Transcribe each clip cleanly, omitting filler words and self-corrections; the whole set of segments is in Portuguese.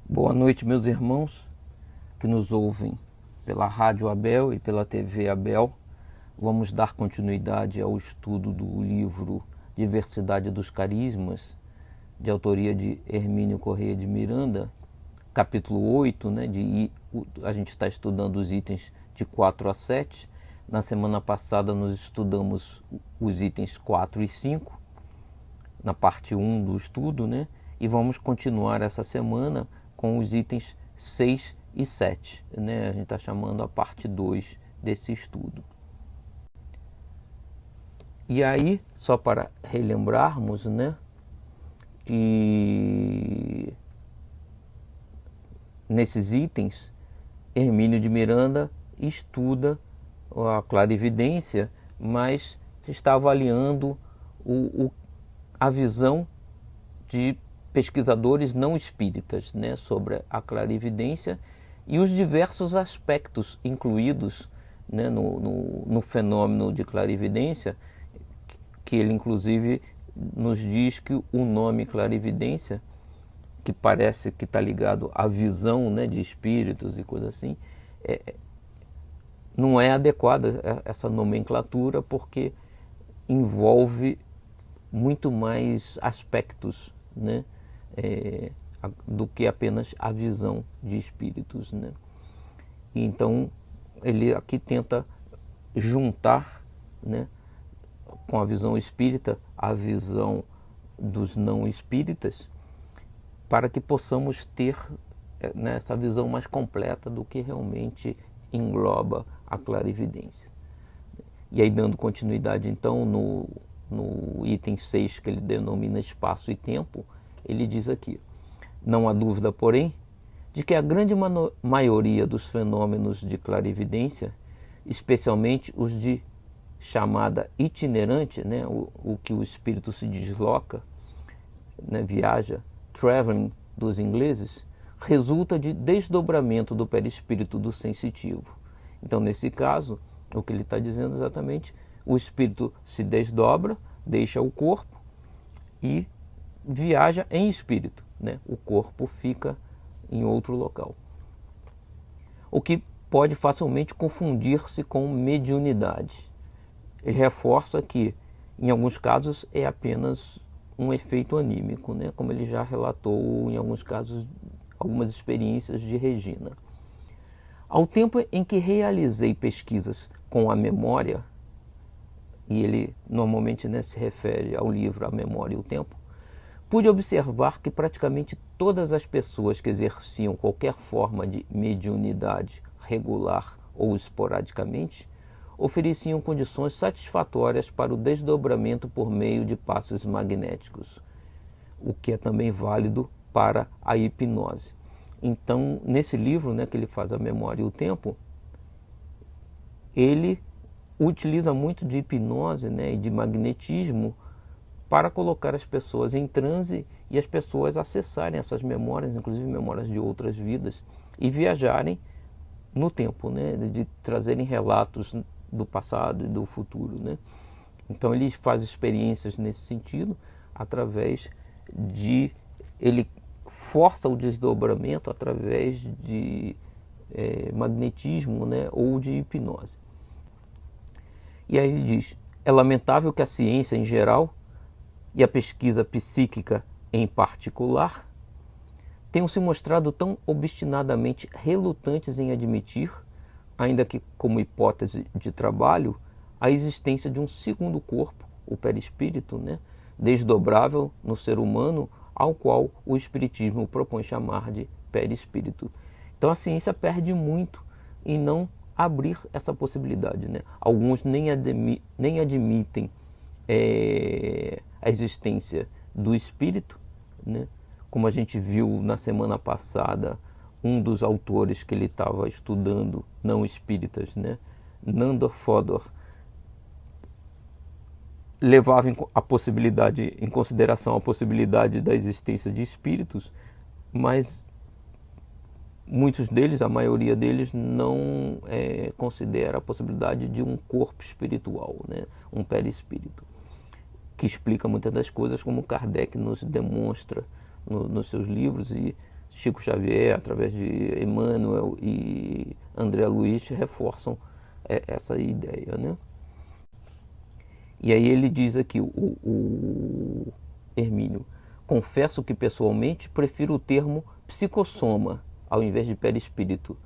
Boa noite, meus irmãos que nos ouvem pela Rádio Abel e pela TV Abel. Vamos dar continuidade ao estudo do livro Diversidade dos Carismas, de autoria de Hermínio Corrêa de Miranda, capítulo 8, né, a gente está estudando os itens de 4 a 7. Na semana passada nós estudamos os itens 4 e 5, na parte 1 do estudo, né? E vamos continuar essa semana com os itens 6 e 7, né? A gente está chamando a parte 2 desse estudo. E aí, só para relembrarmos, né, que nesses itens, Hermínio de Miranda estuda a clarividência, mas está avaliando a visão de pesquisadores não espíritas, né, sobre a clarividência e os diversos aspectos incluídos, né, no fenômeno de clarividência, que ele inclusive nos diz que o nome clarividência, que parece que está ligado à visão, né, de espíritos e coisa assim, não é adequada essa nomenclatura, porque envolve muito mais aspectos, né, do que apenas a visão de espíritos, né? Então ele aqui tenta juntar, né, com a visão espírita a visão dos não espíritas, para que possamos ter, né, essa visão mais completa do que realmente engloba a clarividência. E aí, dando continuidade então no item 6, que ele denomina espaço e tempo, ele diz aqui: não há dúvida, porém, de que a grande maioria dos fenômenos de clarividência, especialmente os de chamada itinerante, né, o que o espírito se desloca, né, viaja, traveling dos ingleses, resulta de desdobramento do perispírito do sensitivo. Então, nesse caso, o que ele está dizendo exatamente, o espírito se desdobra, deixa o corpo e viaja em espírito, né? O corpo fica em outro local. O que pode facilmente confundir-se com mediunidade. Ele reforça que, em alguns casos, é apenas um efeito anímico, né? Como ele já relatou em alguns casos, algumas experiências de Regina. Ao tempo em que realizei pesquisas com a memória, e ele normalmente, né, se refere ao livro A Memória e o Tempo, pude observar que praticamente todas as pessoas que exerciam qualquer forma de mediunidade regular ou esporadicamente ofereciam condições satisfatórias para o desdobramento por meio de passes magnéticos, o que é também válido para a hipnose. Então, nesse livro, né, que ele faz A Memória e o Tempo, ele utiliza muito de hipnose, né, e de magnetismo para colocar as pessoas em transe e as pessoas acessarem essas memórias, inclusive memórias de outras vidas, e viajarem no tempo, né, de trazerem relatos do passado e do futuro, né? Então ele faz experiências nesse sentido, através de... ele força o desdobramento através de magnetismo, né, ou de hipnose. E aí ele diz: é lamentável que a ciência em geral e a pesquisa psíquica em particular tenham se mostrado tão obstinadamente relutantes em admitir, ainda que como hipótese de trabalho, a existência de um segundo corpo, o perispírito, né, desdobrável no ser humano, ao qual o espiritismo propõe chamar de perispírito. Então a ciência perde muito em não abrir essa possibilidade, né? Alguns nem admitem a existência do espírito, né? Como a gente viu na semana passada, um dos autores que ele estava estudando, não espíritas, né, Nandor Fodor, levava em consideração a possibilidade da existência de espíritos, mas muitos deles, a maioria deles, não considera a possibilidade de um corpo espiritual, né, um perispírito, que explica muitas das coisas, como Kardec nos demonstra nos seus livros, e Chico Xavier, através de Emmanuel e André Luiz, reforçam essa ideia, né? E aí ele diz aqui, o Hermínio: confesso que pessoalmente prefiro o termo psicossoma ao invés de perispírito,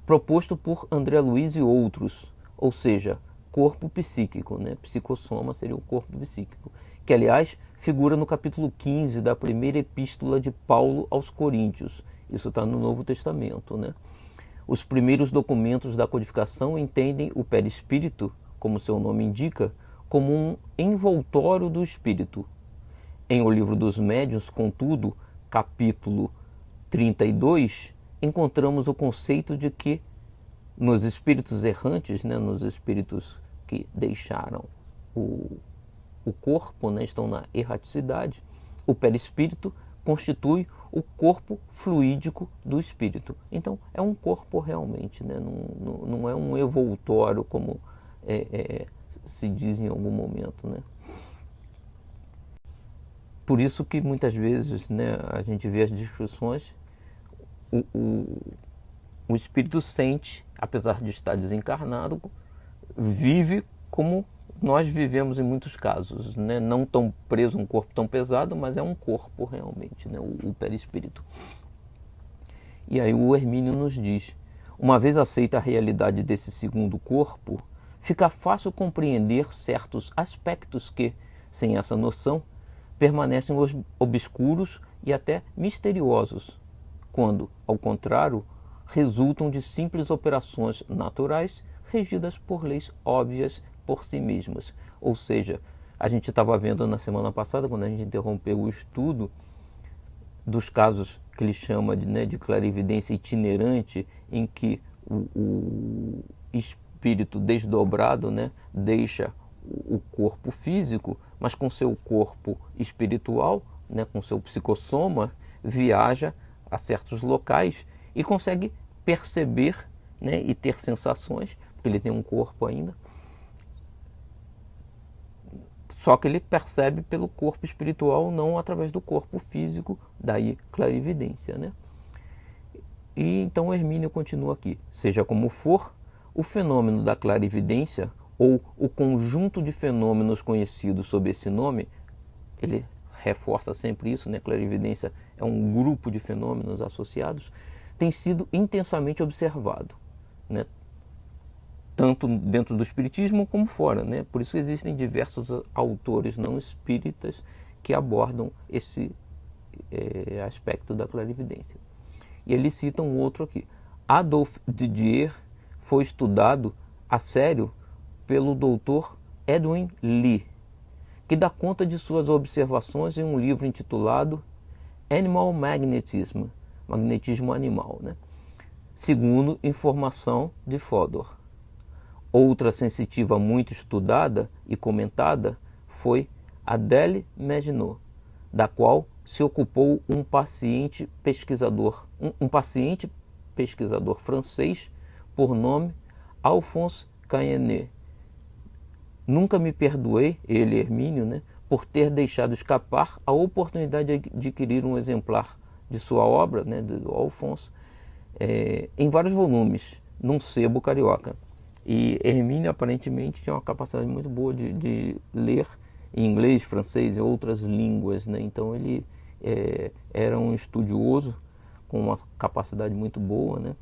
proposto por André Luiz e outros, ou seja, corpo psíquico, né? Psicossoma seria o corpo psíquico, que aliás figura no capítulo 15 da primeira epístola de Paulo aos Coríntios. Isso está no Novo Testamento, né? Os primeiros documentos da codificação entendem o perispírito, como seu nome indica, como um envoltório do espírito. Em O Livro dos Médiuns, contudo, capítulo 32, encontramos o conceito de que nos espíritos errantes, né, nos espíritos que deixaram o corpo, né, estão na erraticidade, o perispírito constitui o corpo fluídico do espírito. Então, é um corpo realmente, né? Não é um envoltório, como se diz em algum momento, né? Por isso que muitas vezes, né, a gente vê as discussões, o espírito sente, apesar de estar desencarnado, vive como nós vivemos em muitos casos, né? Não tão preso, um corpo tão pesado, mas é um corpo realmente, né? O perispírito. E aí o Hermínio nos diz: uma vez aceita a realidade desse segundo corpo, fica fácil compreender certos aspectos que, sem essa noção, permanecem obscuros e até misteriosos, quando, ao contrário, resultam de simples operações naturais regidas por leis óbvias por si mesmas. Ou seja, a gente estava vendo na semana passada, quando a gente interrompeu o estudo, dos casos que ele chama de clarividência itinerante, em que o espírito desdobrado, né, deixa o corpo físico, mas com seu corpo espiritual, né, com seu psicossoma, viaja a certos locais e consegue perceber, né, e ter sensações, porque ele tem um corpo ainda, só que ele percebe pelo corpo espiritual, não através do corpo físico, daí clarividência, né? E então o Hermínio continua aqui: seja como for, o fenômeno da clarividência, ou o conjunto de fenômenos conhecidos sob esse nome, ele reforça sempre isso, né? Clarividência é um grupo de fenômenos associados, tem sido intensamente observado, né? Tanto dentro do espiritismo como fora, né? Por isso existem diversos autores não espíritas que abordam esse aspecto da clarividência. E ele cita um outro aqui: Adolf Didier foi estudado a sério pelo Dr. Edwin Lee, que dá conta de suas observações em um livro intitulado Animal Magnetism, magnetismo animal, né? Segundo informação de Fodor. Outra sensitiva muito estudada e comentada foi Adèle Maginot, da qual se ocupou um paciente pesquisador francês por nome Alphonse Cayenne. Nunca me perdoei, ele, Hermínio, né, por ter deixado escapar a oportunidade de adquirir um exemplar de sua obra, né, do Alphonse, em vários volumes, num sebo carioca. E Hermínio aparentemente tinha uma capacidade muito boa de ler em inglês, francês e outras línguas, né? Então ele era um estudioso com uma capacidade muito boa, né?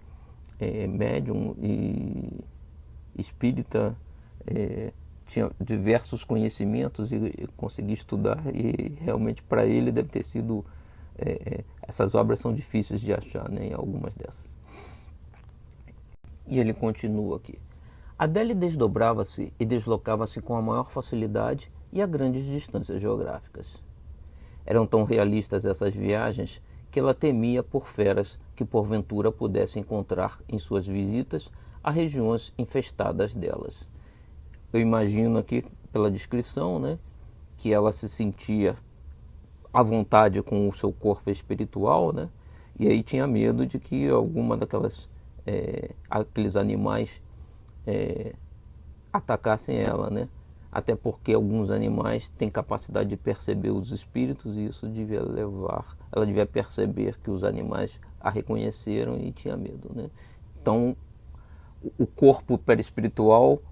Médium e espírita, tinha diversos conhecimentos e conseguia estudar, e realmente para ele deve ter sido, essas obras são difíceis de achar, né, em algumas dessas. E ele continua aqui: Adèle desdobrava-se e deslocava-se com a maior facilidade e a grandes distâncias geográficas. Eram tão realistas essas viagens que ela temia por feras que porventura pudesse encontrar em suas visitas a regiões infestadas delas. Eu imagino aqui, pela descrição, né, que ela se sentia à vontade com o seu corpo espiritual, né, e aí tinha medo de que alguma aqueles animais atacassem ela, né? até porque alguns animais têm capacidade de perceber os espíritos e isso devia levar, ela devia perceber que os animais a reconheceram e tinha medo, né? Então, o corpo perispiritual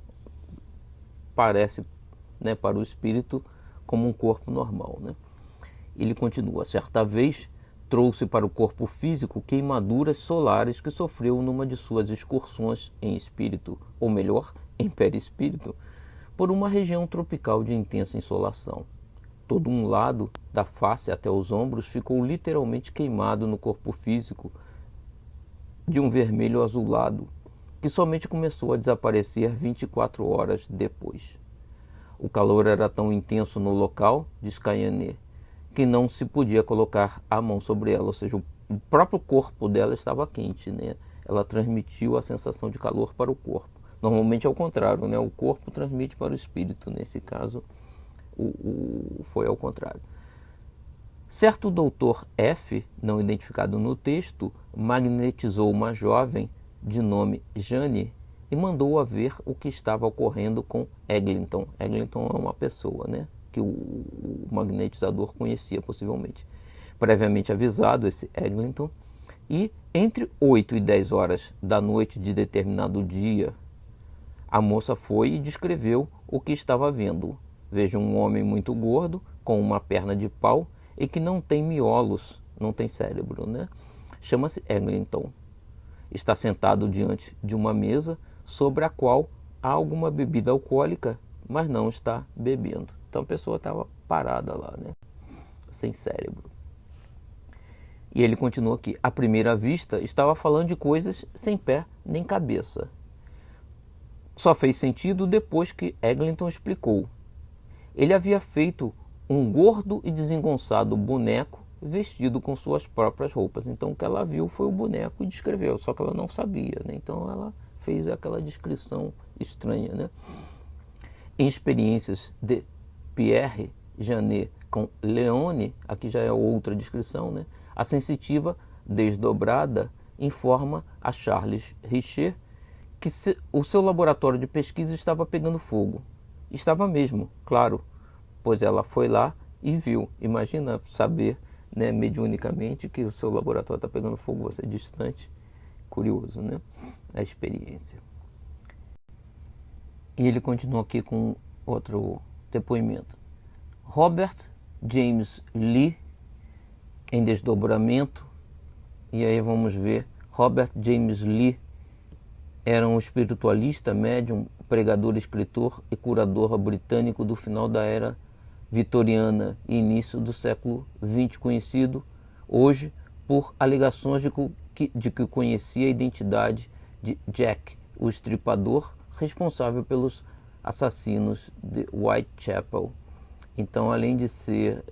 parece, né, para o espírito como um corpo normal, né? Ele continua: certa vez trouxe para o corpo físico queimaduras solares que sofreu numa de suas excursões em espírito, ou melhor, em perispírito, por uma região tropical de intensa insolação. Todo um lado da face até os ombros ficou literalmente queimado no corpo físico de um vermelho azulado, que somente começou a desaparecer 24 horas depois. O calor era tão intenso no local, diz Caiané, que não se podia colocar a mão sobre ela, ou seja, o próprio corpo dela estava quente, né? Ela transmitiu a sensação de calor para o corpo. Normalmente é o contrário, né? O corpo transmite para o espírito, nesse caso foi ao contrário. Certo doutor F, não identificado no texto, magnetizou uma jovem de nome Jane e mandou-a ver o que estava ocorrendo com Eglinton. Eglinton é uma pessoa, né, que o magnetizador conhecia possivelmente. Previamente avisado, esse Eglinton, e entre 8 e 10 horas da noite de determinado dia, a moça foi e descreveu o que estava vendo. Veja um homem muito gordo, com uma perna de pau e que não tem miolos, não tem cérebro, né? Chama-se Eglinton. Está sentado diante de uma mesa sobre a qual há alguma bebida alcoólica, mas não está bebendo. Então a pessoa estava parada lá, né? Sem cérebro. E ele continua aqui: à primeira vista estava falando de coisas sem pé nem cabeça. Só fez sentido depois que Eglinton explicou. Ele havia feito um gordo e desengonçado boneco vestido com suas próprias roupas. Então o que ela viu foi o boneco e descreveu, só que ela não sabia, né? Então ela fez aquela descrição estranha, né? Em experiências de Pierre Janet com Leone, aqui já é outra descrição, né? A sensitiva desdobrada informa a Charles Richer que o seu laboratório de pesquisa estava pegando fogo. Estava mesmo, claro, pois ela foi lá e viu. Imagina saber, né, mediunicamente, que o seu laboratório está pegando fogo, você é distante. Curioso, né? A experiência. E ele continua aqui com outro depoimento. Robert James Lee, em desdobramento, e aí vamos ver, Robert James Lee era um espiritualista, médium, pregador, escritor e curador britânico do final da era vitoriana e início do século XX, conhecido hoje por alegações de que conhecia a identidade de Jack, o estripador responsável pelos assassinos de Whitechapel. Então, além de ser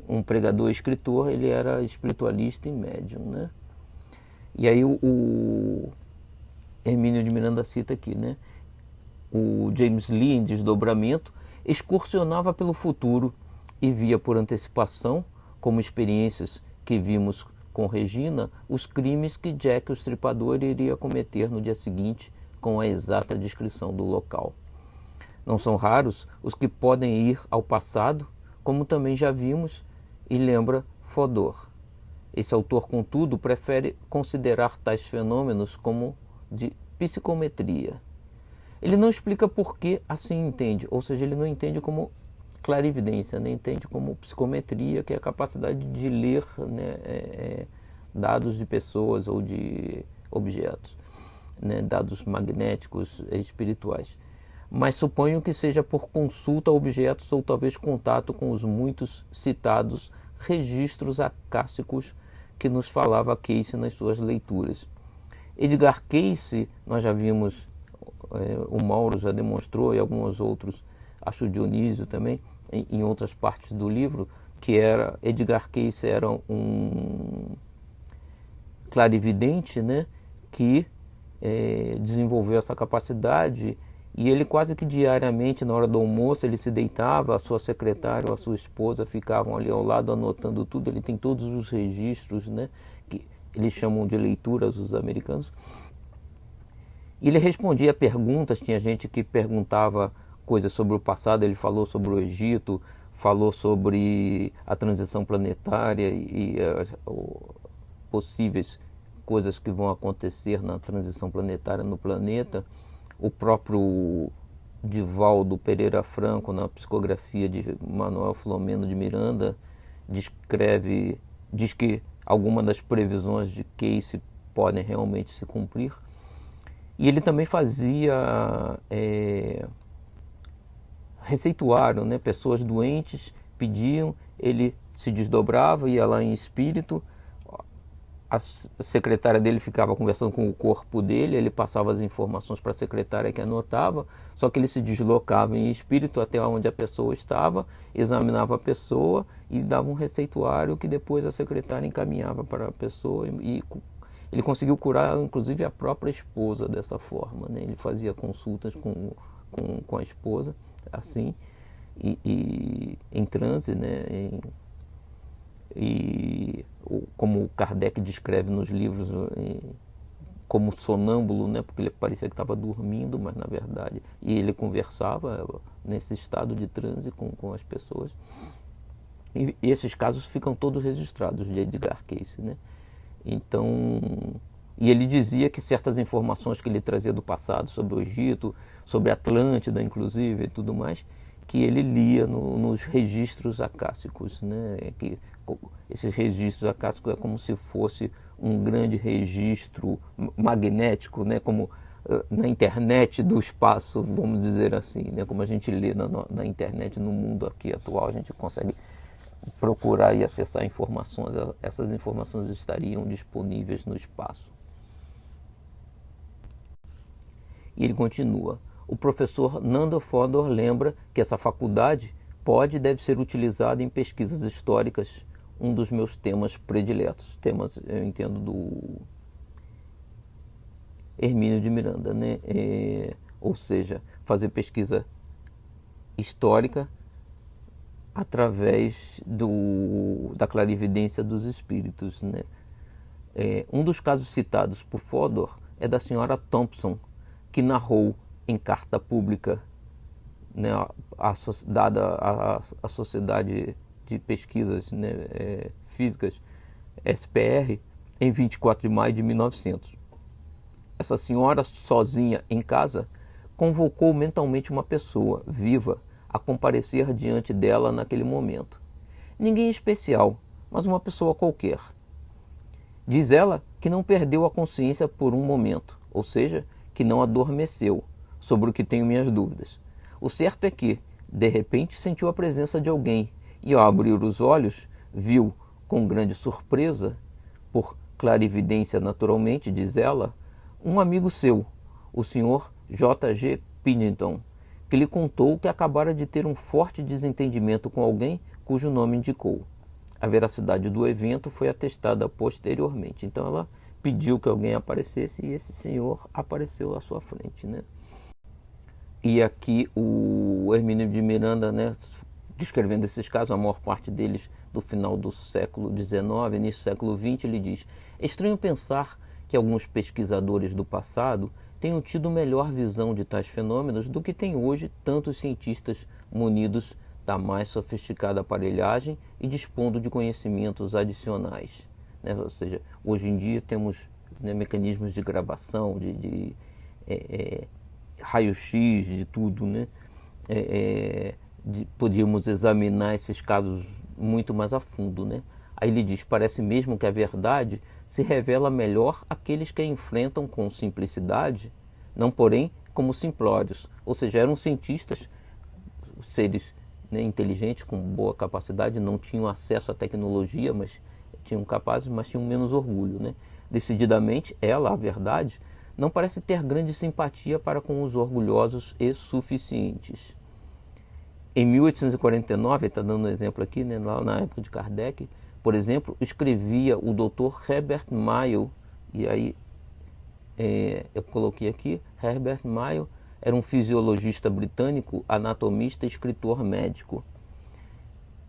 um pregador e escritor, ele era espiritualista e médium, né? E aí o Hermínio de Miranda cita aqui, né? O James Lee, em desdobramento, excursionava pelo futuro e via por antecipação, como experiências que vimos com Regina, os crimes que Jack o Estripador iria cometer no dia seguinte, com a exata descrição do local. Não são raros os que podem ir ao passado, como também já vimos, e lembra Fodor. Esse autor, contudo, prefere considerar tais fenômenos como de psicometria. Ele não explica por que assim entende, ou seja, ele não entende como clarividência, nem entende como psicometria, que é a capacidade de ler, né, dados de pessoas ou de objetos, né, dados magnéticos espirituais. Mas suponho que seja por consulta a objetos ou talvez contato com os muitos citados registros acásticos que nos falava Cayce nas suas leituras. Edgar Cayce, nós já vimos, o Mauro já demonstrou, e alguns outros, acho o Dionísio também, em outras partes do livro, que Edgar Cayce era um clarividente, né, que desenvolveu essa capacidade, e ele quase que diariamente, na hora do almoço, ele se deitava, a sua secretária ou a sua esposa ficavam ali ao lado anotando tudo. Ele tem todos os registros, né, que eles chamam de leituras, os americanos. E ele respondia perguntas, tinha gente que perguntava coisas sobre o passado. Ele falou sobre o Egito, falou sobre a transição planetária e possíveis coisas que vão acontecer na transição planetária no planeta. O próprio Divaldo Pereira Franco, na psicografia de Manuel Filomeno de Miranda, diz que algumas das previsões de Cayce podem realmente se cumprir. E ele também fazia receituário, né? Pessoas doentes pediam, ele se desdobrava, ia lá em espírito, a secretária dele ficava conversando com o corpo dele, ele passava as informações para a secretária que anotava, só que ele se deslocava em espírito até onde a pessoa estava, examinava a pessoa e dava um receituário que depois a secretária encaminhava para a pessoa, e ele conseguiu curar inclusive a própria esposa dessa forma, né? Ele fazia consultas com a esposa assim, e em transe, né? E como Kardec descreve nos livros, como sonâmbulo, né? Porque ele parecia que estava dormindo, mas na verdade, e ele conversava nesse estado de transe com as pessoas. E esses casos ficam todos registrados de Edgar Cayce, né? Então, e ele dizia que certas informações que ele trazia do passado sobre o Egito, sobre a Atlântida, inclusive, e tudo mais, que ele lia nos registros acásicos, né? Que esses registros acásicos é como se fosse um grande registro magnético, né? Como na internet do espaço, vamos dizer assim, né? Como a gente lê na internet, no mundo aqui atual, a gente consegue procurar e acessar informações. Essas informações estariam disponíveis no espaço. E ele continua: o professor Nando Fodor lembra que essa faculdade pode e deve ser utilizada em pesquisas históricas, um dos meus temas prediletos. Temas, eu entendo, do Hermínio de Miranda, né? Ou seja, fazer pesquisa histórica através da clarividência dos espíritos, né? Um dos casos citados por Fodor é da senhora Thompson, que narrou em carta pública, né, dada à Sociedade de Pesquisas, né, Físicas, SPR, em 24 de maio de 1900. Essa senhora, sozinha em casa, convocou mentalmente uma pessoa viva a comparecer diante dela naquele momento. Ninguém especial, mas uma pessoa qualquer. Diz ela que não perdeu a consciência por um momento, ou seja, que não adormeceu, sobre o que tenho minhas dúvidas. O certo é que, de repente, sentiu a presença de alguém e, ao abrir os olhos, viu, com grande surpresa, por clarividência naturalmente, diz ela, um amigo seu, o Sr. J.G. Pennington, que lhe contou que acabara de ter um forte desentendimento com alguém cujo nome indicou. A veracidade do evento foi atestada posteriormente. Então ela pediu que alguém aparecesse e esse senhor apareceu à sua frente, né? E aqui o Hermínio de Miranda, né, descrevendo esses casos, a maior parte deles do final do século XIX, início do século XX, ele diz: é estranho pensar que alguns pesquisadores do passado tenham tido melhor visão de tais fenômenos do que têm hoje tantos cientistas munidos da mais sofisticada aparelhagem e dispondo de conhecimentos adicionais, né? Ou seja, hoje em dia temos, né, mecanismos de gravação, de raio-x, de tudo, né? Podíamos examinar esses casos muito mais a fundo, né? Aí ele diz: parece mesmo que a verdade se revela melhor àqueles que a enfrentam com simplicidade, não porém como simplórios. Ou seja, eram cientistas, seres, né, inteligentes, com boa capacidade, não tinham acesso à tecnologia, mas tinham capazes, mas tinham menos orgulho, né? Decididamente, ela, a verdade, não parece ter grande simpatia para com os orgulhosos e suficientes. Em 1849, está dando um exemplo aqui, né, lá na época de Kardec, por exemplo, escrevia o Dr. Herbert Mayo, e aí eu coloquei aqui, Herbert Mayo era um fisiologista britânico, anatomista e escritor médico.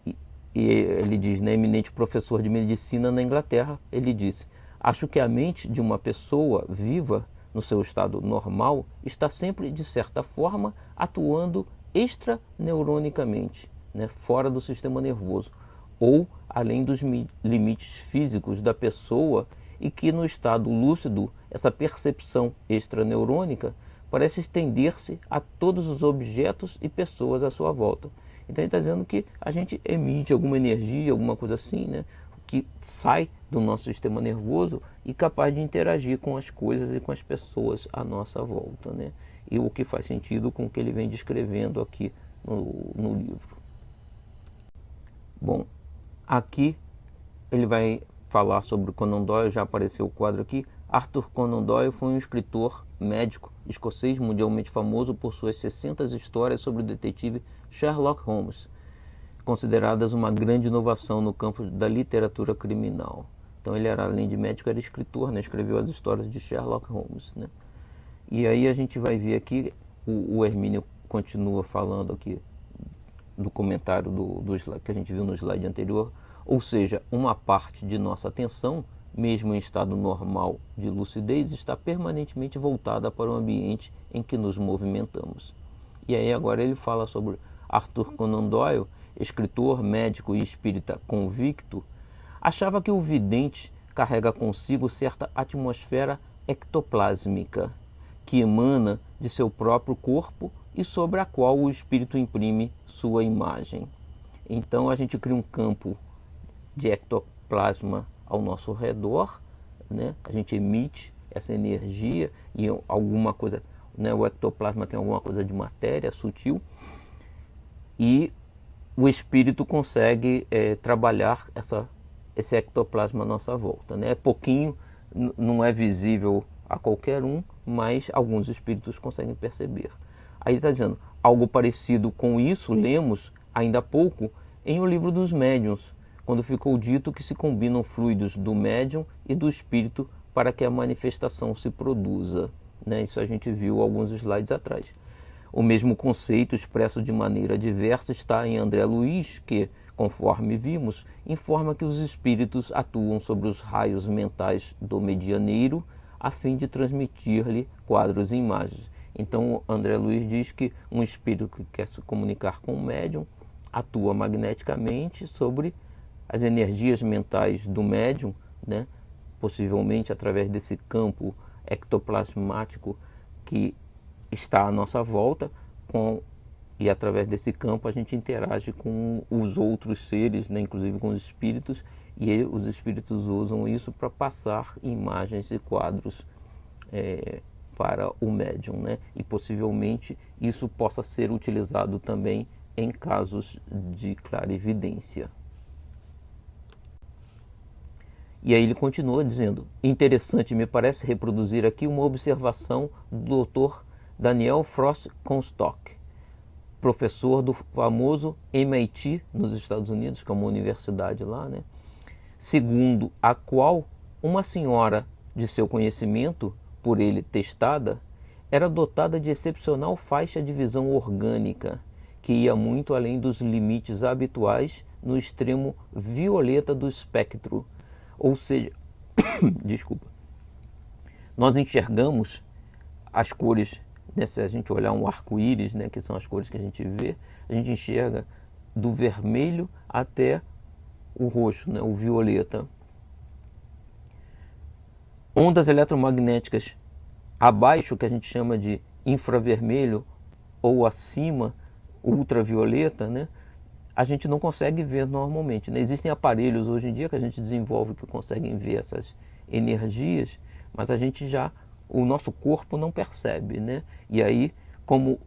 E ele diz, né, eminente professor de medicina na Inglaterra, ele disse: acho que a mente de uma pessoa viva, no seu estado normal, está sempre, de certa forma, atuando extraneuronicamente, né, fora do sistema nervoso, ou além dos limites físicos da pessoa, e que no estado lúcido essa percepção extraneurônica parece estender-se a todos os objetos e pessoas à sua volta. Então ele está dizendo que a gente emite alguma energia, alguma coisa assim, né, que sai do nosso sistema nervoso e capaz de interagir com as coisas e com as pessoas à nossa volta, né? E o que faz sentido com o que ele vem descrevendo aqui no livro. Bom, aqui ele vai falar sobre o Conan Doyle, já apareceu o quadro aqui. Arthur Conan Doyle foi um escritor médico escocês mundialmente famoso por suas 60 histórias sobre o detetive Sherlock Holmes, consideradas uma grande inovação no campo da literatura criminal. Então ele era, além de médico, era escritor, né? Escreveu as histórias de Sherlock Holmes, né? E aí a gente vai ver aqui, o Hermínio continua falando aqui do comentário do slide, que a gente viu no slide anterior, ou seja, uma parte de nossa atenção, mesmo em estado normal de lucidez, está permanentemente voltada para o ambiente em que nos movimentamos. E aí agora ele fala sobre Arthur Conan Doyle, escritor, médico e espírita convicto, achava que o vidente carrega consigo certa atmosfera ectoplásmica, que emana de seu próprio corpo e sobre a qual o espírito imprime sua imagem. Então a gente cria um campo de ectoplasma ao nosso redor, né? A gente emite essa energia e alguma coisa, né? O ectoplasma tem alguma coisa de matéria sutil e o espírito consegue trabalhar esse ectoplasma à nossa volta, né? É pouquinho, não é visível a qualquer um, mas alguns espíritos conseguem perceber. Aí está dizendo, algo parecido com isso lemos ainda há pouco em O Livro dos Médiuns, quando ficou dito que se combinam fluidos do médium e do espírito para que a manifestação se produza, né? Isso a gente viu alguns slides atrás. O mesmo conceito, expresso de maneira diversa, está em André Luiz, que, conforme vimos, informa que os espíritos atuam sobre os raios mentais do medianeiro a fim de transmitir-lhe quadros e imagens. Então, André Luiz diz que um espírito que quer se comunicar com o médium atua magneticamente sobre as energias mentais do médium, né? Possivelmente através desse campo ectoplasmático que está à nossa volta, e através desse campo a gente interage com os outros seres, né? Inclusive com os espíritos, e os espíritos usam isso para passar imagens e quadros para o médium, né? E possivelmente isso possa ser utilizado também em casos de clarividência. E aí ele continua dizendo, interessante me parece reproduzir aqui uma observação do Dr. Daniel Frost Comstock, professor do famoso MIT nos Estados Unidos, que é uma universidade lá, né? Segundo a qual uma senhora de seu conhecimento, por ele testada, era dotada de excepcional faixa de visão orgânica, que ia muito além dos limites habituais no extremo violeta do espectro. Ou seja, desculpa, nós enxergamos as cores, né, se a gente olhar um arco-íris, né, que são as cores que a gente vê, a gente enxerga do vermelho até o roxo, né, o violeta. Ondas eletromagnéticas abaixo, que a gente chama de infravermelho, ou acima, ultravioleta, né, a gente não consegue ver normalmente, né? Existem aparelhos hoje em dia que a gente desenvolve que conseguem ver essas energias, mas o nosso corpo não percebe, né? E aí, como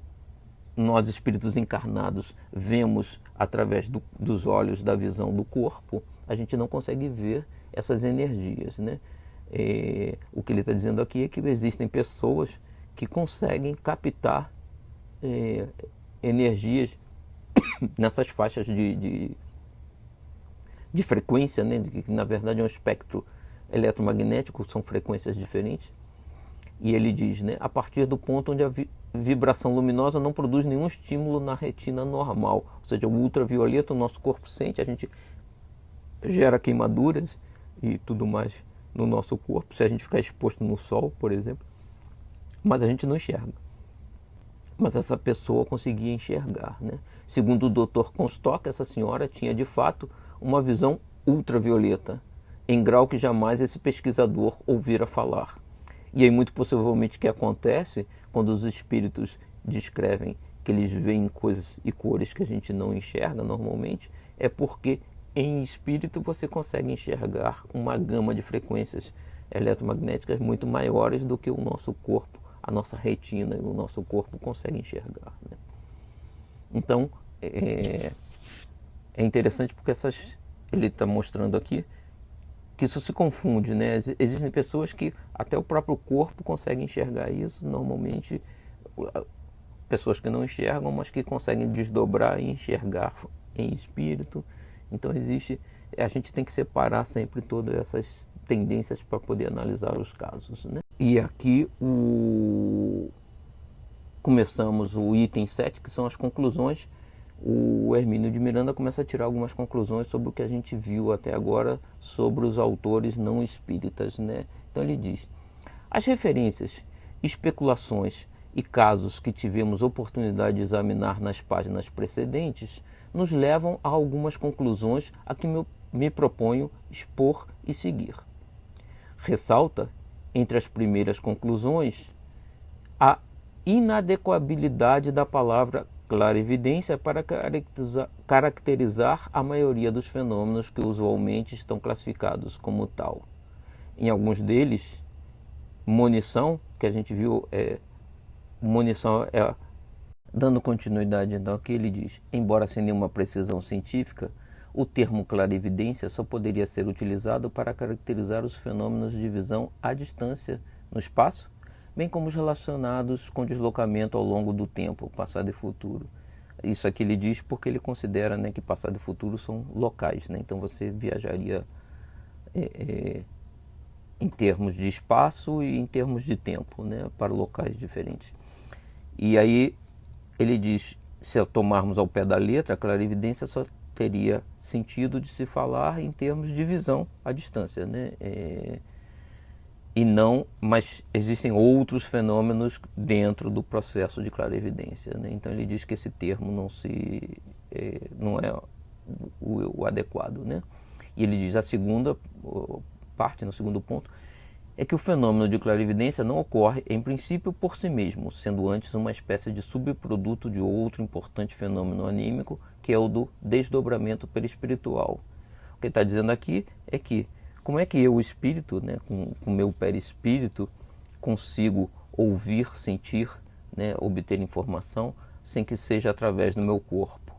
nós espíritos encarnados vemos através dos olhos da visão do corpo, a gente não consegue ver essas energias, né? O que ele está dizendo aqui é que existem pessoas que conseguem captar energias nessas faixas de frequência, né? Que na verdade é um espectro eletromagnético, são frequências diferentes. E ele diz, né, a partir do ponto onde a vibração luminosa não produz nenhum estímulo na retina normal, ou seja, o ultravioleta o nosso corpo sente, a gente gera queimaduras e tudo mais no nosso corpo, se a gente ficar exposto no sol, por exemplo, mas a gente não enxerga. mas essa pessoa conseguia enxergar, né? Segundo o Dr. Comstock, essa senhora tinha de fato uma visão ultravioleta, em grau que jamais esse pesquisador ouvira falar. E aí muito possivelmente o que acontece quando os espíritos descrevem que eles veem coisas e cores que a gente não enxerga normalmente, é porque em espírito você consegue enxergar uma gama de frequências eletromagnéticas muito maiores do que o nosso corpo, a nossa retina e o nosso corpo conseguem enxergar, né? Então é interessante porque ele está mostrando aqui que isso se confunde, né? Existem pessoas que até o próprio corpo consegue enxergar isso, normalmente pessoas que não enxergam, mas que conseguem desdobrar e enxergar em espírito. Então a gente tem que separar sempre todas essas tendências para poder analisar os casos, né? E aqui começamos o item 7, que são as conclusões. O Hermínio de Miranda começa a tirar algumas conclusões sobre o que a gente viu até agora sobre os autores não espíritas, né? Então ele diz: as referências, especulações e casos que tivemos oportunidade de examinar nas páginas precedentes nos levam a algumas conclusões a que me proponho expor e seguir. Ressalta, entre as primeiras conclusões, a inadequabilidade da palavra clarividência para caracterizar a maioria dos fenômenos que usualmente estão classificados como tal. Em alguns deles, monição, que a gente viu, monição dando continuidade então aqui, ele diz: embora sem nenhuma precisão científica, o termo clarividência só poderia ser utilizado para caracterizar os fenômenos de visão à distância no espaço, bem como os relacionados com deslocamento ao longo do tempo, passado e futuro. Isso aqui ele diz porque ele considera, né, que passado e futuro são locais, né? Então você viajaria em termos de espaço e em termos de tempo, né, para locais diferentes. E aí ele diz, se tomarmos ao pé da letra, a clarividência só teria sentido de se falar em termos de visão à distância, né? E não, mas existem outros fenômenos dentro do processo de clarividência, né? Então ele diz que esse termo não é o adequado, né? E ele diz a segunda parte, no segundo ponto, é que o fenômeno de clarividência não ocorre em princípio por si mesmo, sendo antes uma espécie de subproduto de outro importante fenômeno anímico, que é o do desdobramento perispiritual. O que ele está dizendo aqui é que como é que eu, o espírito, né, com o meu perispírito, consigo ouvir, sentir, né, obter informação sem que seja através do meu corpo,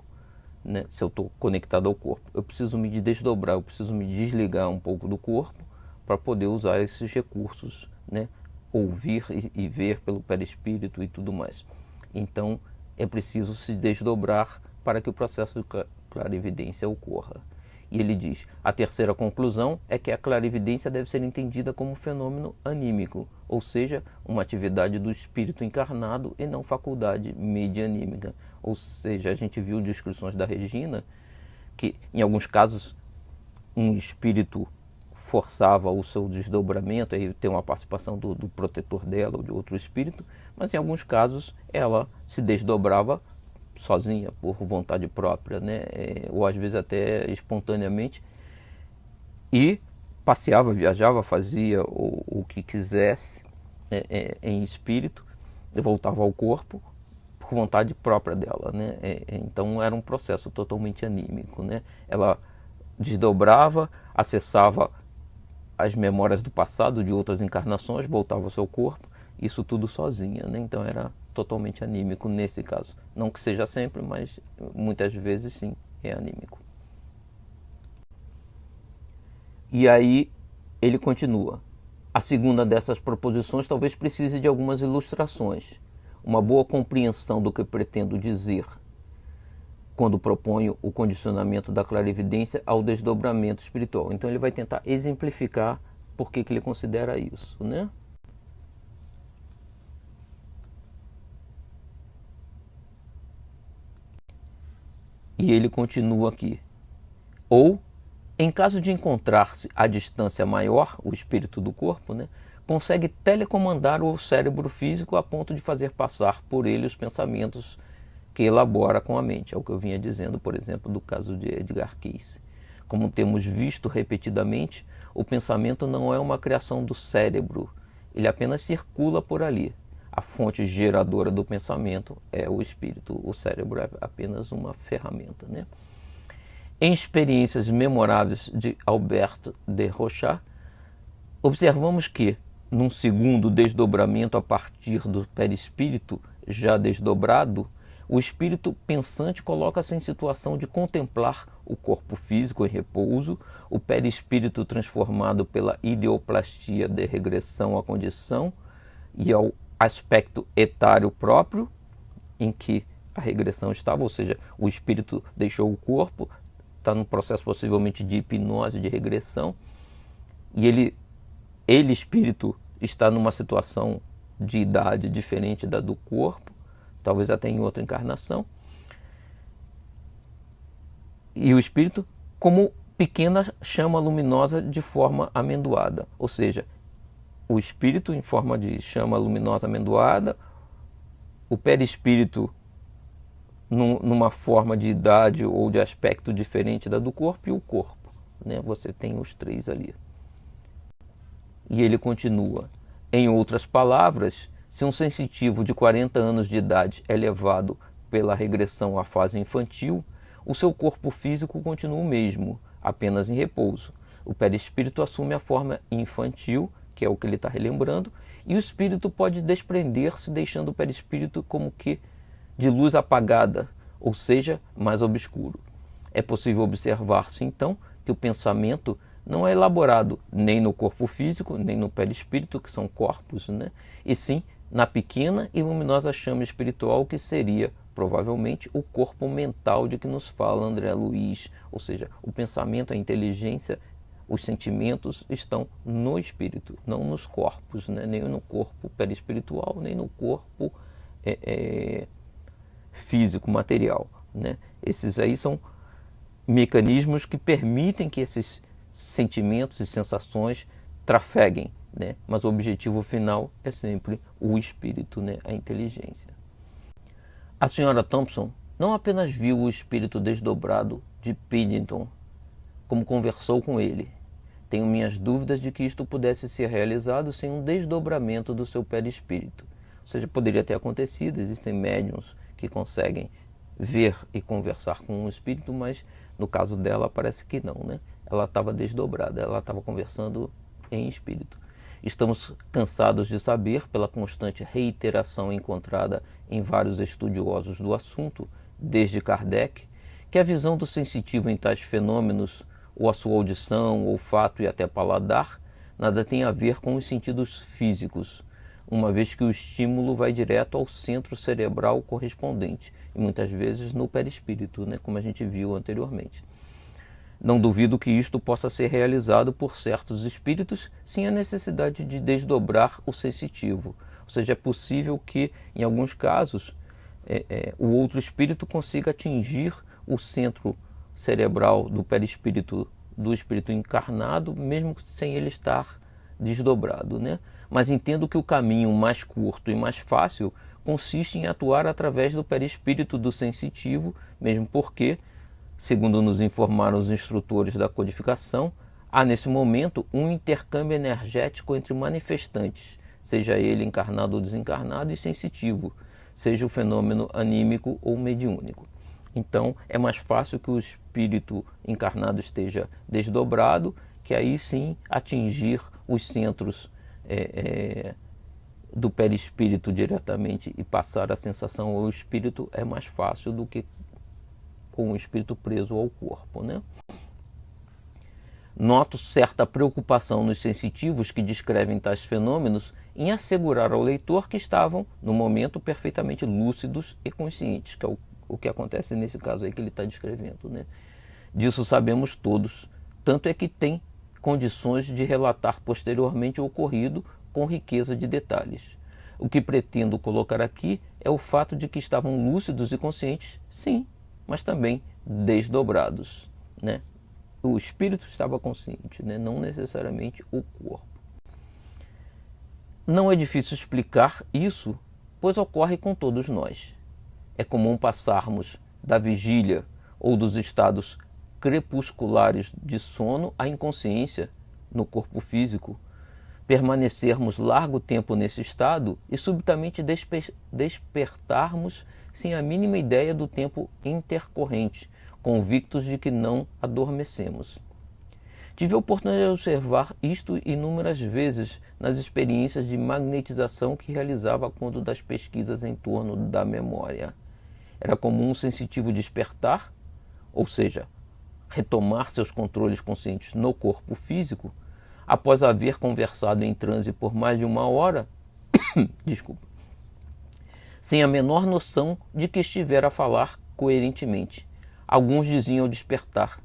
né? Se eu estou conectado ao corpo, eu preciso me desdobrar, eu preciso me desligar um pouco do corpo para poder usar esses recursos, né? Ouvir e ver pelo perispírito e tudo mais. Então é preciso se desdobrar para que o processo de clarividência ocorra. E ele diz, a terceira conclusão é que a clarividência deve ser entendida como um fenômeno anímico, ou seja, uma atividade do espírito encarnado e não faculdade medianímica. Ou seja, a gente viu descrições da Regina, que em alguns casos um espírito forçava o seu desdobramento, aí tem uma participação do protetor dela ou de outro espírito, mas em alguns casos ela se desdobrava sozinha, por vontade própria, né? Ou às vezes até espontaneamente, e passeava, viajava, fazia o que quisesse em espírito, e voltava ao corpo por vontade própria dela, né? Então era um processo totalmente anímico, né? Ela desdobrava, acessava as memórias do passado, de outras encarnações, voltava ao seu corpo, isso tudo sozinha, né? Então era totalmente anímico nesse caso. Não que seja sempre, mas muitas vezes sim, é anímico. E aí ele continua. A segunda dessas proposições talvez precise de algumas ilustrações. Uma boa compreensão do que pretendo dizer quando proponho o condicionamento da clarividência ao desdobramento espiritual. Então ele vai tentar exemplificar por que ele considera isso, né? E ele continua aqui. Ou, em caso de encontrar-se à distância maior, o espírito do corpo, né, consegue telecomandar o cérebro físico a ponto de fazer passar por ele os pensamentos que elabora com a mente. É o que eu vinha dizendo, por exemplo, do caso de Edgar Cayce. Como temos visto repetidamente, o pensamento não é uma criação do cérebro, ele apenas circula por ali. A fonte geradora do pensamento é o espírito, o cérebro é apenas uma ferramenta, né? Em experiências memoráveis de Albert de Rochat, observamos que, num segundo desdobramento a partir do perispírito já desdobrado, o espírito pensante coloca-se em situação de contemplar o corpo físico em repouso, o perispírito transformado pela ideoplastia de regressão à condição e ao aspecto etéreo próprio em que a regressão estava, ou seja, o espírito deixou o corpo, está num processo possivelmente de hipnose, de regressão, e ele espírito, está numa situação de idade diferente da do corpo, talvez até em outra encarnação, e o espírito como pequena chama luminosa de forma amendoada, ou seja, o espírito em forma de chama luminosa amendoada, o perispírito numa forma de idade ou de aspecto diferente da do corpo, e o corpo, né? Você tem os três ali. E ele continua: em outras palavras, se um sensitivo de 40 anos de idade é levado pela regressão à fase infantil, o seu corpo físico continua o mesmo, apenas em repouso. O perispírito assume a forma infantil, que é o que ele está relembrando, e o espírito pode desprender-se, deixando o perispírito como que de luz apagada, ou seja, mais obscuro. É possível observar-se, então, que o pensamento não é elaborado nem no corpo físico, nem no perispírito, que são corpos, né? E sim na pequena e luminosa chama espiritual, que seria, provavelmente, o corpo mental de que nos fala André Luiz. Ou seja, o pensamento, a inteligência, os sentimentos estão no espírito, não nos corpos, né? Nem no corpo perispiritual, nem no corpo físico, material, né? Esses aí são mecanismos que permitem que esses sentimentos e sensações trafeguem, né? Mas o objetivo final é sempre o espírito, né? A inteligência. A senhora Thompson não apenas viu o espírito desdobrado de Piddington, como conversou com ele. Tenho minhas dúvidas de que isto pudesse ser realizado sem um desdobramento do seu perispírito. Ou seja, poderia ter acontecido, existem médiuns que conseguem ver e conversar com um espírito, mas no caso dela parece que não, né? Ela estava desdobrada, ela estava conversando em espírito. Estamos cansados de saber, pela constante reiteração encontrada em vários estudiosos do assunto, desde Kardec, que a visão do sensitivo em tais fenômenos, ou a sua audição, olfato e até paladar, nada tem a ver com os sentidos físicos, uma vez que o estímulo vai direto ao centro cerebral correspondente, e muitas vezes no perispírito, né, como a gente viu anteriormente. Não duvido que isto possa ser realizado por certos espíritos sem a necessidade de desdobrar o sensitivo. Ou seja, é possível que, em alguns casos, o outro espírito consiga atingir o centro cerebral do perispírito do espírito encarnado, mesmo sem ele estar desdobrado, né? Mas entendo que o caminho mais curto e mais fácil consiste em atuar através do perispírito do sensitivo, mesmo porque, segundo nos informaram os instrutores da codificação, há nesse momento um intercâmbio energético entre manifestantes, seja ele encarnado ou desencarnado, e sensitivo, seja o fenômeno anímico ou mediúnico. Então é mais fácil que o espírito encarnado esteja desdobrado, que aí sim atingir os centros do perispírito diretamente e passar a sensação ao espírito é mais fácil do que com o espírito preso ao corpo, né? Noto certa preocupação nos sensitivos que descrevem tais fenômenos em assegurar ao leitor que estavam, no momento, perfeitamente lúcidos e conscientes, que é o que acontece nesse caso aí que ele está descrevendo, né? Disso sabemos todos, tanto é que tem condições de relatar posteriormente o ocorrido com riqueza de detalhes. O que pretendo colocar aqui é o fato de que estavam lúcidos e conscientes, sim, mas também desdobrados, né? O espírito estava consciente, né? Não necessariamente o corpo. Não é difícil explicar isso, pois ocorre com todos nós. É comum passarmos da vigília ou dos estados crepusculares de sono à inconsciência no corpo físico, permanecermos largo tempo nesse estado e subitamente despertarmos sem a mínima ideia do tempo intercorrente, convictos de que não adormecemos. Tive a oportunidade de observar isto inúmeras vezes nas experiências de magnetização que realizava quando das pesquisas em torno da memória. Era comum um sensitivo despertar, ou seja, retomar seus controles conscientes no corpo físico, após haver conversado em transe por mais de 1 hora, sem a menor noção de que estivera a falar coerentemente. Alguns diziam ao despertar: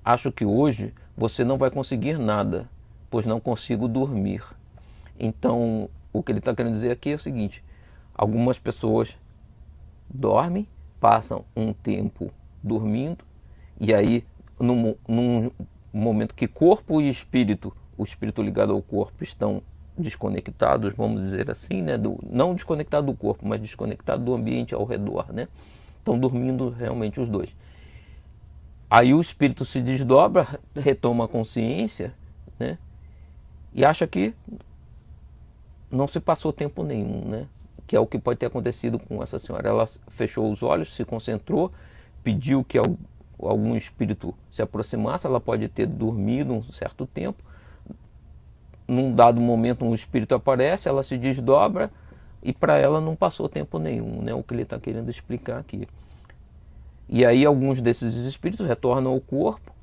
acho que hoje você não vai conseguir nada, pois não consigo dormir. Então, o que ele está querendo dizer aqui é o seguinte: algumas pessoas dormem, passam um tempo dormindo, e aí, num momento que corpo e espírito, o espírito ligado ao corpo, estão desconectados, vamos dizer assim, né? Não desconectado do corpo, mas desconectado do ambiente ao redor, né? Estão dormindo realmente os dois. Aí o espírito se desdobra, retoma a consciência, né? E acha que não se passou tempo nenhum, né? Que é o que pode ter acontecido com essa senhora. Ela fechou os olhos, se concentrou, pediu que algum espírito se aproximasse. Ela pode ter dormido um certo tempo. Num dado momento um espírito aparece, ela se desdobra e para ela não passou tempo nenhum, né? O que ele está querendo explicar aqui. E aí alguns desses espíritos retornam ao corpo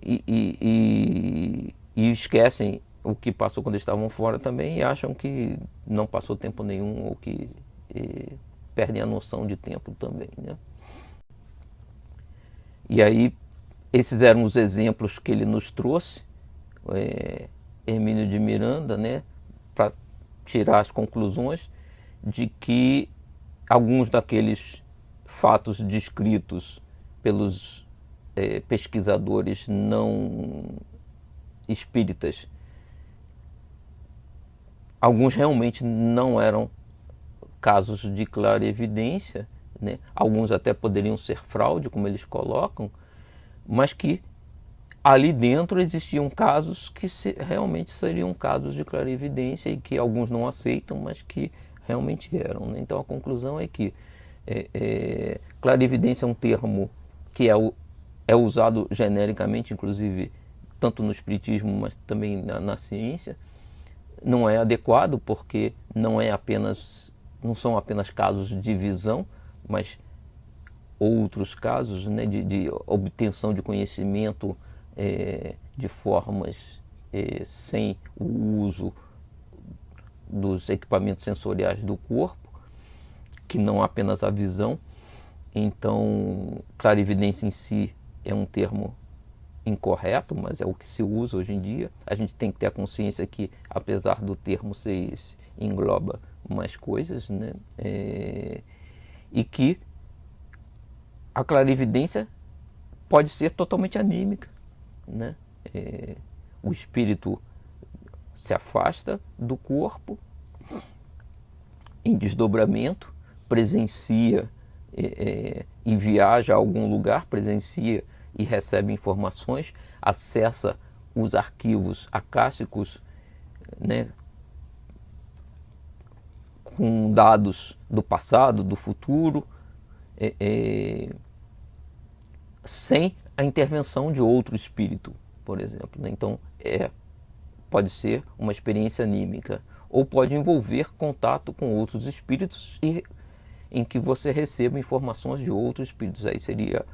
e esquecem o que passou quando estavam fora também e acham que não passou tempo nenhum ou que perdem a noção de tempo também, né? E aí esses eram os exemplos que ele nos trouxe, Hermínio de Miranda, né, para tirar as conclusões de que alguns daqueles fatos descritos pelos pesquisadores não espíritas, alguns realmente não eram casos de clarevidência, né? Alguns até poderiam ser fraude, como eles colocam, mas que ali dentro existiam casos que realmente seriam casos de clarevidência e que alguns não aceitam, mas que realmente eram, né? Então a conclusão é que clarividência é um termo que é usado genericamente, inclusive tanto no espiritismo, mas também na ciência. Não é adequado porque não são apenas casos de visão, mas outros casos, né, de obtenção de conhecimento de formas sem o uso dos equipamentos sensoriais do corpo, que não apenas a visão. Então, clarividência em si é um termo incorreto, mas é o que se usa hoje em dia. A gente tem que ter a consciência que, apesar do termo ser esse, engloba mais coisas, né? E que a clarividência pode ser totalmente anímica, né? O espírito se afasta do corpo em desdobramento, presencia e viaja a algum lugar, presencia e recebe informações, acessa os arquivos acásticos, né, com dados do passado, do futuro, sem a intervenção de outro espírito, por exemplo, né? Então pode ser uma experiência anímica ou pode envolver contato com outros espíritos em que você receba informações de outros espíritos. Aí seria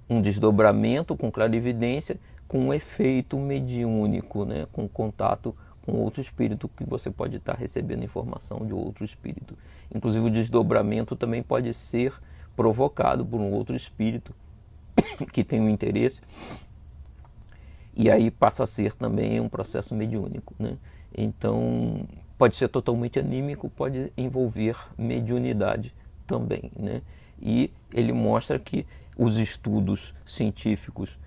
um desdobramento com clarividência, com um efeito mediúnico, né? Com contato com outro espírito, que você pode estar recebendo informação de outro espírito. Inclusive o desdobramento também pode ser provocado por um outro espírito que tem um interesse, e aí passa a ser também um processo mediúnico, né? Então pode ser totalmente anímico, pode envolver mediunidade também, né? E ele mostra que os estudos científicos,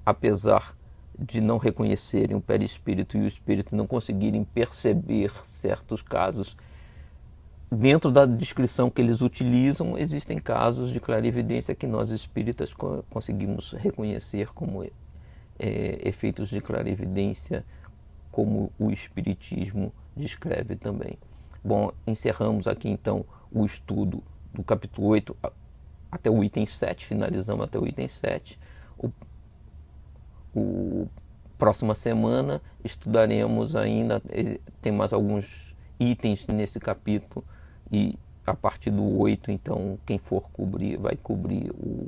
apesar de não reconhecerem o perispírito e o espírito não conseguirem perceber certos casos. Dentro da descrição que eles utilizam, existem casos de clarividência que nós espíritas conseguimos reconhecer como efeitos de clarividência, como o espiritismo descreve também. Bom, encerramos aqui então o estudo do capítulo 8 até o item 7, finalizamos até o item 7. Próxima semana estudaremos ainda, tem mais alguns itens nesse capítulo, e a partir do 8, então, quem for cobrir, vai cobrir o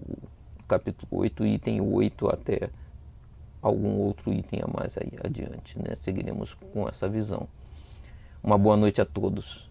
capítulo 8, item 8 até algum outro item a mais aí adiante, né? Seguiremos com essa visão. Uma boa noite a todos.